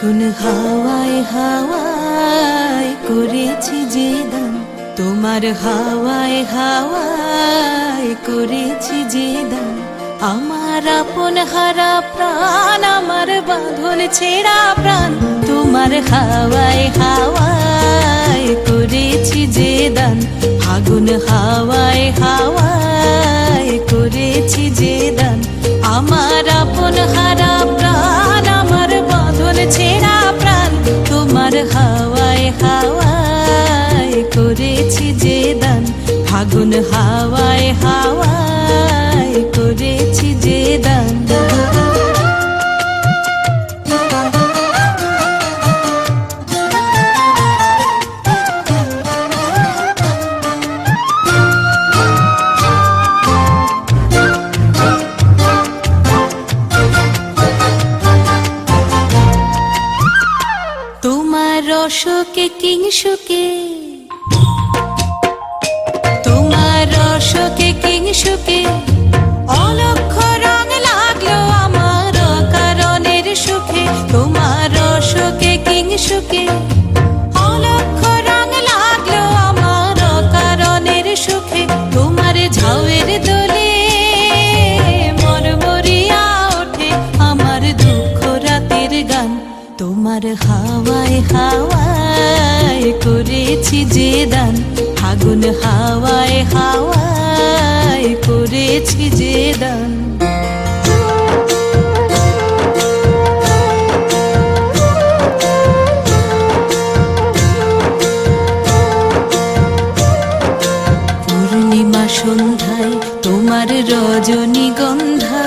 ফাগুন হাওয়ায় হাওয়ায় করেছি যে দান, তোমার হাওয়ায় হাওয়ায় করেছি যে দান। আমার আপন হারা প্রাণ, আমার বাঁধন ছেঁড়া প্রাণ, তোমার হাওয়ায় হাওয়ায় করেছি যে দান। ফাগুন হাওয়ায় হাওয়ায় করেছি যে দান। আমার আপন হারা প্রাণ, আমার বাঁধন ছেঁড়া প্রাণ, তোমার হাওয়ায় হাওয়ায় করেছি যে দান। ফাগুন হাওয়ায় হাওয়ায় করেছি যে দান। তোমার রসকে কিংসুকে, তোমার রসকে কিংসুকে অলক্ষ রং লাগলো আমার কারণের সুখে। তোমার রসকে কিংসুকে অলক্ষ রং লাগলো আমার কারণের সুখে। তোমার ঝাউয়ের দোলে মরমরিয়া ওঠে আমার দুঃখ রাতের গান। তোমার হাওয়ায় হাওয়ায় করেছি যে দান। ফাগুন হাওয়ায় হাওয়ায় করেছি যে দান। পূর্ণিমা সন্ধ্যায় তোমার রজনীগন্ধায়,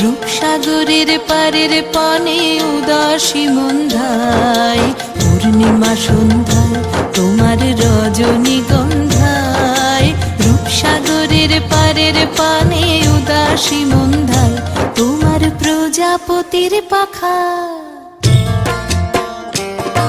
রূপসাগরের পারের পানে উদাসী মন্ধায়। পূর্ণিমা সন্ধ্যায় তোমার রজনীগন্ধায়, রূপসাগরের পারের পানে উদাসী মন্ধায়। তোমার প্রজাপতির পাখা,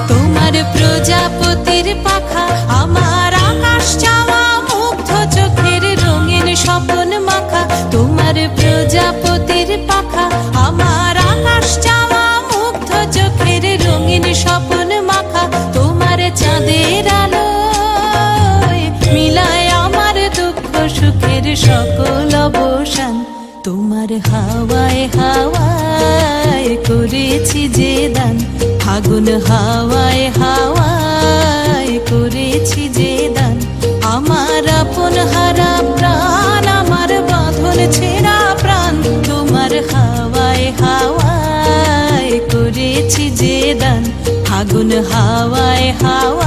তোমার প্রজাপতির পাখা আমার আকাশ চাওয়া মুগ্ধ চোখের রঙিন স্বপন মাখা। তোমার প্রজাপতির পাখা আমার আকাশ চাওয়া মুগ্ধ চোখের রঙিন স্বপন মাখা। তোমার চাঁদের আলোয় মিলায় আমার দুঃখ সুখের সকল অবসান। তোমার হাওয়ায় হাওয়ায় করেছি যে দান। ফাগুন হাওয়ায় হাওয়ায় করেছি যে দান। আমার আপন হারা প্রাণ, আমার বাঁধন ছেঁড়া প্রাণ, তোমার হাওয়ায় হাওয়ায় করেছি যে দান। ফাগুন হাওয়ায় হাওয়ায়